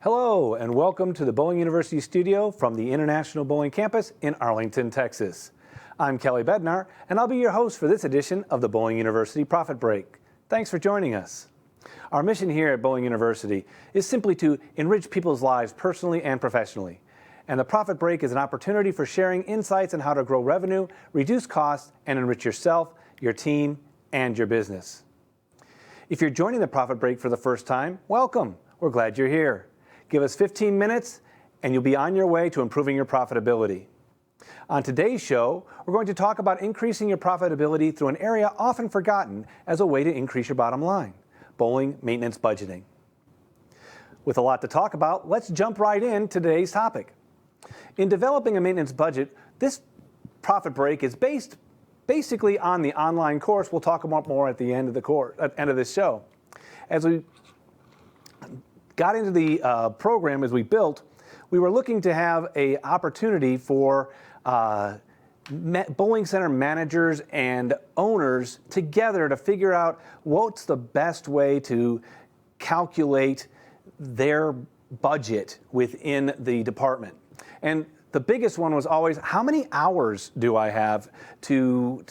Hello and welcome to the Bowling University studio from the International Bowling Campus in Arlington, Texas. I'm Kelly Bednar and I'll be your host for this edition of the Bowling University Profit Break. Thanks for joining us. Our mission here at Bowling University is simply to enrich people's lives personally and professionally. And the Profit Break is an opportunity for sharing insights on how to grow revenue, reduce costs, and enrich yourself, your team, and your business. If you're joining the Profit Break for the first time, welcome. We're glad you're here. Give us 15 minutes and you'll be on your way to improving your profitability. On today's show, we're going to talk about increasing your profitability through an area often forgotten as a way to increase your bottom line: bowling maintenance budgeting. With a lot to talk about, let's jump right in to today's topic. In developing a maintenance budget, this Profit Break is based basically on the online course. We'll talk about more at the end of the course, at the end of this show. As we got into the program, as we built, we were looking to have an opportunity for bowling center managers and owners together to figure out what's the best way to calculate their budget within the department. And the biggest one was always, how many hours do I have to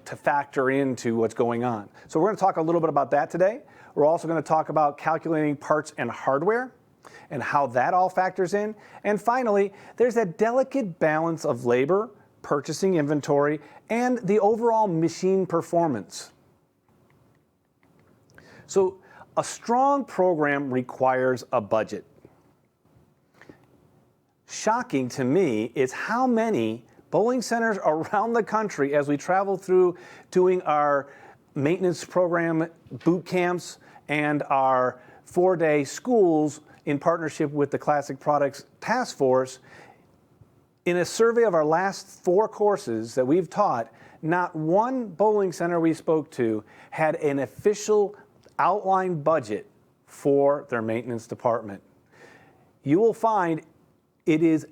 factor into what's going on? So we're going to talk a little bit about that today. We're also going to talk about calculating parts and hardware and how that all factors in. And finally, there's that delicate balance of labor, purchasing inventory, and the overall machine performance. So a strong program requires a budget. Shocking to me is how many bowling centers around the country, as we travel through doing our maintenance program boot camps and our 4-day schools in partnership with the Classic Products Task Force, in a survey of our last 4 courses that we've taught, not one bowling center we spoke to had an official outline budget for their maintenance department. You will find it is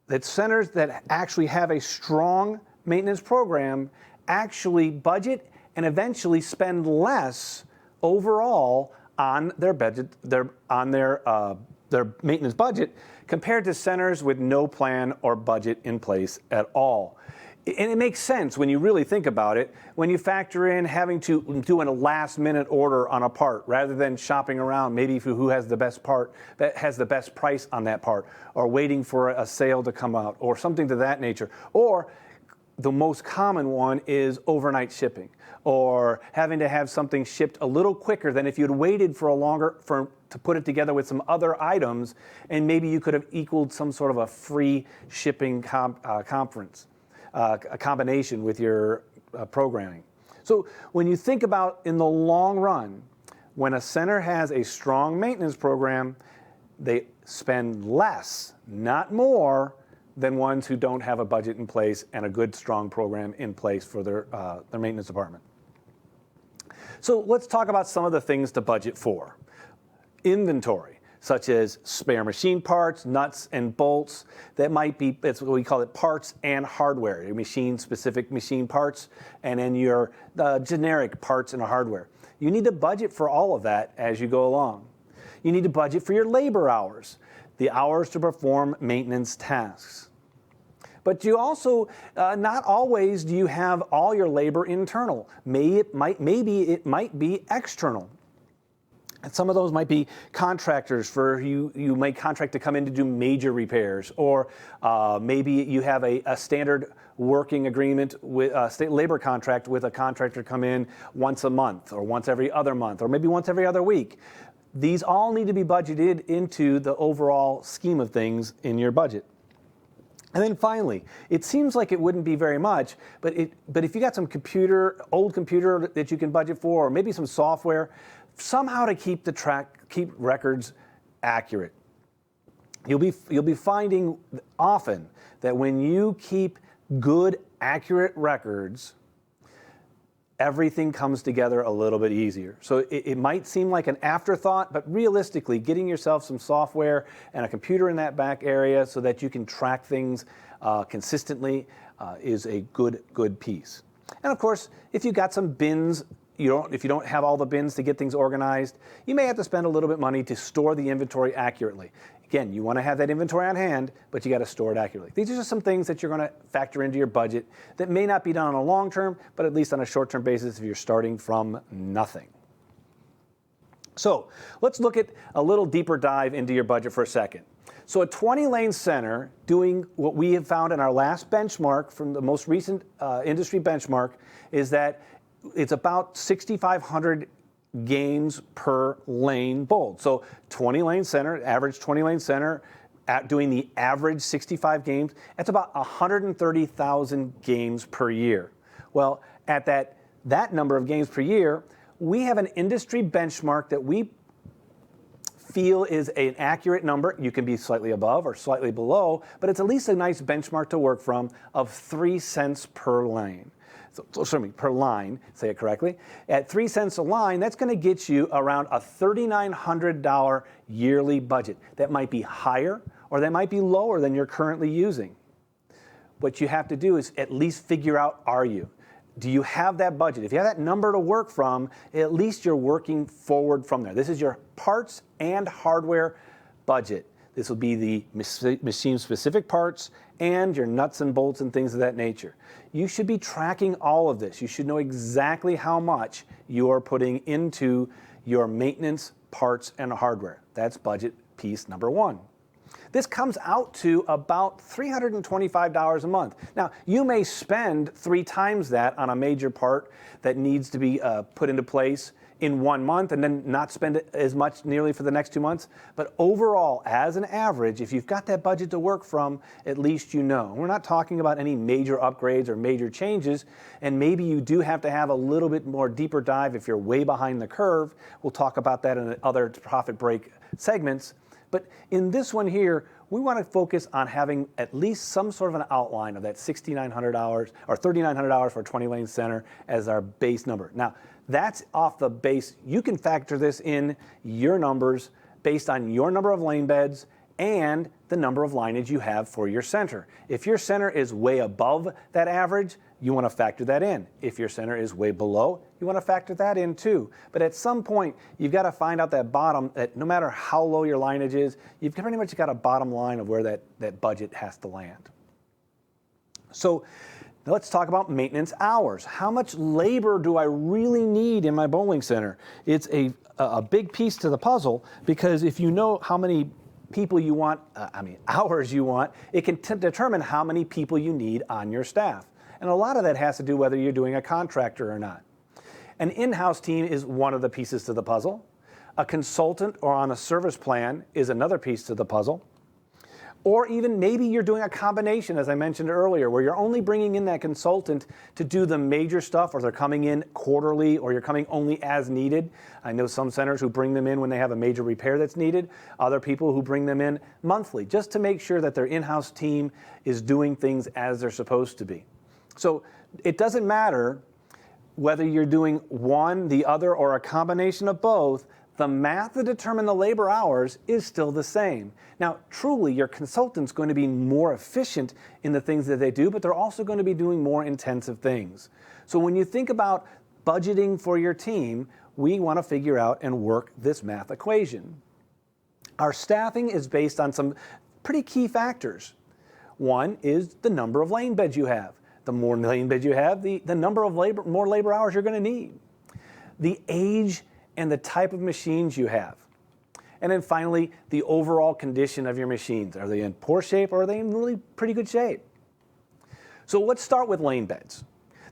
that centers that actually have a strong maintenance program actually budget and eventually spend less overall on their budget, their maintenance budget, compared to centers with no plan or budget in place at all. And it makes sense when you really think about it, when you factor in having to do a last-minute order on a part rather than shopping around maybe for who has the best part, that has the best price on that part, or waiting for a sale to come out, or something to that nature. Or the most common one is overnight shipping, or having to have something shipped a little quicker than if you'd waited for to put it together with some other items, and maybe you could have equaled some sort of a free shipping a combination with your programming. So when you think about in the long run, when a center has a strong maintenance program, they spend less, not more, than ones who don't have a budget in place and a good, strong program in place for their maintenance department. So let's talk about some of the things to budget for. Inventory, such as spare machine parts, nuts and bolts. That might be, that's what we call it, parts and hardware, your machine-specific machine parts, and then your generic parts and hardware. You need to budget for all of that as you go along. You need to budget for your labor hours, the hours to perform maintenance tasks. But you also, not always do you have all your labor internal. Maybe it might be external. And some of those might be contractors for you might contract to come in to do major repairs, or maybe you have a standard working agreement with a state labor contract with a contractor come in once a month, or once every other month, or maybe once every other week. These all need to be budgeted into the overall scheme of things in your budget. And then finally, it seems like it wouldn't be very much, but if you got some old computer that you can budget for, or maybe some software, somehow to keep records accurate. You'll be finding often that when you keep good, accurate records, everything comes together a little bit easier. So it might seem like an afterthought, but realistically, getting yourself some software and a computer in that back area so that you can track things consistently is a good piece. And of course, if you got some bins if you don't have all the bins to get things organized, you may have to spend a little bit of money to store the inventory accurately. Again, you want to have that inventory on hand, but you got to store it accurately. These are just some things that you're going to factor into your budget that may not be done on a long term, but at least on a short term basis if you're starting from nothing. So let's look at a little deeper dive into your budget for a second. So a 20-lane center, doing what we have found in our last benchmark from the most recent industry benchmark, is that it's about 6,500 games per lane bowled. So 20-lane center, average 20-lane center, doing the average 65 games, that's about 130,000 games per year. Well, at that number of games per year, we have an industry benchmark that we feel is an accurate number. You can be slightly above or slightly below, but it's at least a nice benchmark to work from of 3 cents per lane. Per line, say it correctly. At 3 cents a line, that's going to get you around a $3,900 yearly budget. That might be higher or that might be lower than you're currently using. What you have to do is at least figure out, do you have that budget? If you have that number to work from, at least you're working forward from there. This is your parts and hardware budget. This will be the machine-specific parts and your nuts and bolts and things of that nature. You should be tracking all of this. You should know exactly how much you are putting into your maintenance, parts, and hardware. That's budget piece number one. This comes out to about $325 a month. Now, you may spend 3 times that on a major part that needs to be put into place in 1 month and then not spend it as much nearly for the next 2 months. But overall, as an average, if you've got that budget to work from, at least you know. We're not talking about any major upgrades or major changes, and maybe you do have to have a little bit more deeper dive if you're way behind the curve. We'll talk about that in other profit break segments. But in this one here, we want to focus on having at least some sort of an outline of that $6,900 or $3,900 for a 20-lane center as our base number. Now, that's off the base. You can factor this in your numbers based on your number of lane beds and the number of lineage you have for your center. If your center is way above that average, you want to factor that in. If your center is way below, you want to factor that in too. But at some point, you've got to find out that bottom, that no matter how low your lineage is, you've pretty much got a bottom line of where that budget has to land. So now let's talk about maintenance hours. How much labor do I really need in my bowling center? It's a big piece to the puzzle, because if you know how many people you want, hours you want, it can determine how many people you need on your staff. And a lot of that has to do whether you're doing a contractor or not. An in-house team is one of the pieces to the puzzle. A consultant or on a service plan is another piece to the puzzle. Or even maybe you're doing a combination, as I mentioned earlier, where you're only bringing in that consultant to do the major stuff, or they're coming in quarterly, or you're coming only as needed. I know some centers who bring them in when they have a major repair that's needed, other people who bring them in monthly, just to make sure that their in-house team is doing things as they're supposed to be. So it doesn't matter whether you're doing one, the other, or a combination of both. The math to determine the labor hours is still the same. Now, truly, your consultant's going to be more efficient in the things that they do, but they're also going to be doing more intensive things. So when you think about budgeting for your team, we want to figure out and work this math equation. Our staffing is based on some pretty key factors. One is the number of lane beds you have. The more lane beds you have, the number of more labor hours you're going to need. The age and the type of machines you have. And then finally, the overall condition of your machines. Are they in poor shape, or are they in really pretty good shape? So let's start with lane beds.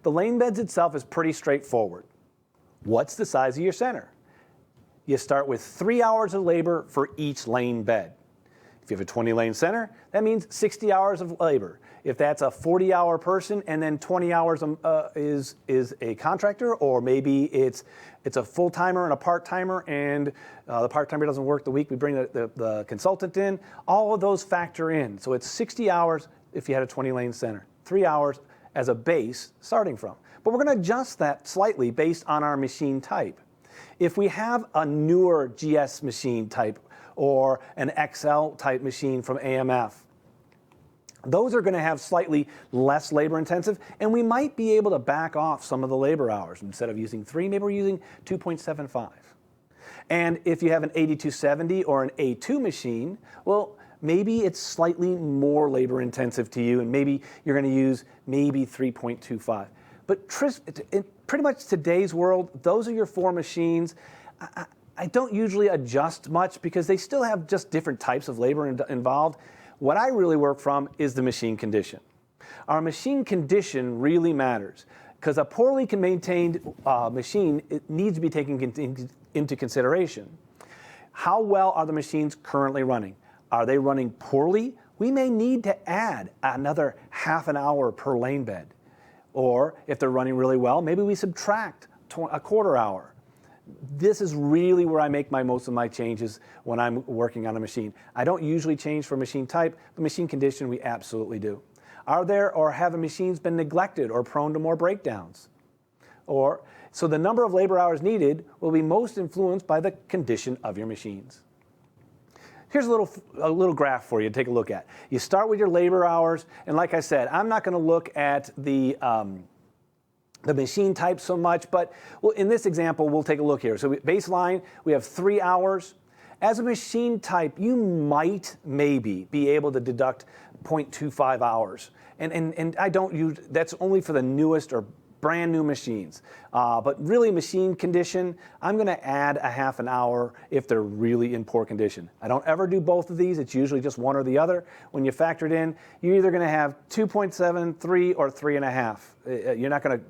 The lane beds itself is pretty straightforward. What's the size of your center? You start with 3 hours of labor for each lane bed. If you have a 20-lane center, that means 60 hours of labor. If that's a 40-hour person and then 20 hours is a contractor, or maybe it's a full-timer and a part-timer, and the part-timer doesn't work the week we bring the consultant in, all of those factor in. So it's 60 hours if you had a 20-lane center, 3 hours as a base starting from. But we're going to adjust that slightly based on our machine type. If we have a newer GS machine type or an XL type machine from AMF, Those are going to have slightly less labor intensive, and we might be able to back off some of the labor hours. Instead of using 3, maybe we're using 2.75. And if you have an 8270 or an A2 machine, well, maybe it's slightly more labor intensive to you, and maybe you're going to use maybe 3.25. But in pretty much today's world, those are your 4 machines. I don't usually adjust much because they still have just different types of labor involved. What I really work from is the machine condition. Our machine condition really matters because a poorly maintained machine, it needs to be taken into consideration. How well are the machines currently running? Are they running poorly? We may need to add another half an hour per lane bed. Or if they're running really well, maybe we subtract a quarter hour. This is really where I make most of my changes when I'm working on a machine. I don't usually change for machine type, but machine condition we absolutely do. Are there or have the machines been neglected or prone to more breakdowns? So the number of labor hours needed will be most influenced by the condition of your machines. Here's a little graph for you to take a look at. You start with your labor hours, and like I said, I'm not going to look at the machine type so much, but in this example, we'll take a look here. So baseline, we have 3 hours. As a machine type, you might maybe be able to deduct 0.25 hours. And I don't use, that's only for the newest or brand new machines. But really machine condition, I'm going to add a half an hour if they're really in poor condition. I don't ever do both of these. It's usually just one or the other. When you factor it in, you're either going to have 2.7, 3, or 3.5. You're not going to,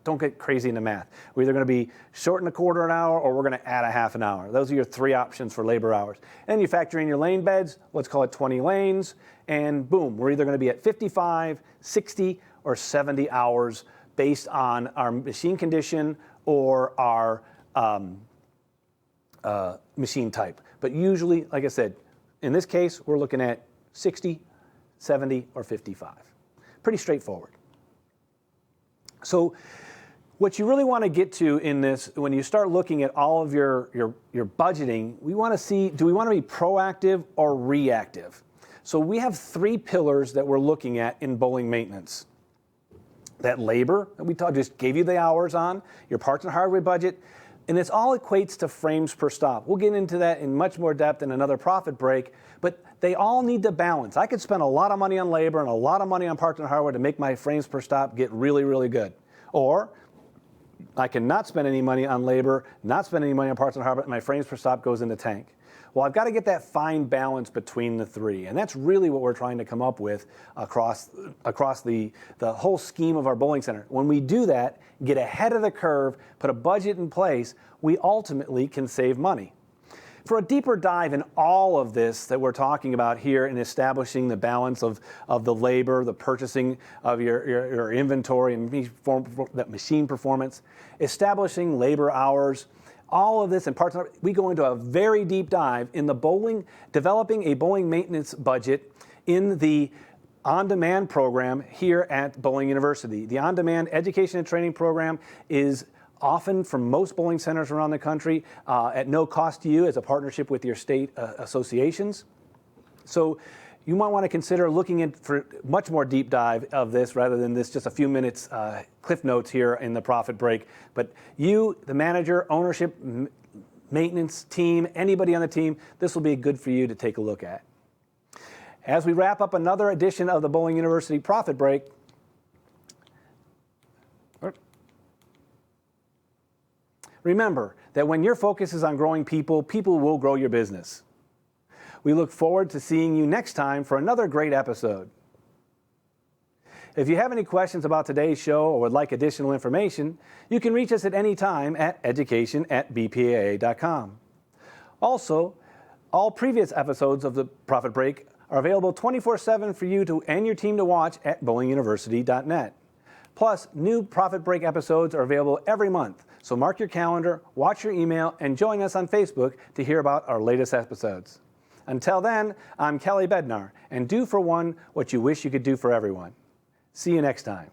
don't get crazy in the math. We're either going to be shorten a quarter an hour or we're going to add a half an hour. Those are your 3 options for labor hours. And then you factor in your lane beds, let's call it 20 lanes, and boom, we're either going to be at 55, 60, or 70 hours based on our machine condition or our machine type. But usually, like I said, in this case, we're looking at 60, 70, or 55. Pretty straightforward. So what you really want to get to in this, when you start looking at all of your budgeting, we want to see, do we want to be proactive or reactive? So we have 3 pillars that we're looking at in bowling maintenance. That labor that we just gave you the hours on, your parts and hardware budget, and it all equates to frames per stop. We'll get into that in much more depth in another profit break, but they all need to balance. I could spend a lot of money on labor and a lot of money on parts and hardware to make my frames per stop get really, really good. Or I can not spend any money on labor, not spend any money on parts and hardware, and my frames per stop goes in the tank. Well, I've got to get that fine balance between the 3, and that's really what we're trying to come up with across the whole scheme of our bowling center. When we do that, get ahead of the curve, put a budget in place, we ultimately can save money. For a deeper dive in all of this that we're talking about here in establishing the balance of the labor, the purchasing of your inventory and that machine performance, establishing labor hours, all of this and parts, we go into a very deep dive in the developing a bowling maintenance budget in the OnDemand program here at Bowling University. The OnDemand education and training program is often from most bowling centers around the country at no cost to you as a partnership with your state associations. So you might want to consider looking in for much more deep dive of this rather than this just a few minutes cliff notes here in the profit break. But you, the manager, ownership, maintenance team, anybody on the team, this will be good for you to take a look at. As we wrap up another edition of the Bowling University Profit Break, remember that when your focus is on growing people, people will grow your business. We look forward to seeing you next time for another great episode. If you have any questions about today's show or would like additional information, you can reach us at any time at education@bpaa.com. Also, all previous episodes of the Profit Break are available 24/7 for you and your team to watch at bowlinguniversity.net. Plus, new Profit Break episodes are available every month, so mark your calendar, watch your email, and join us on Facebook to hear about our latest episodes. Until then, I'm Kelly Bednar, and do for one what you wish you could do for everyone. See you next time.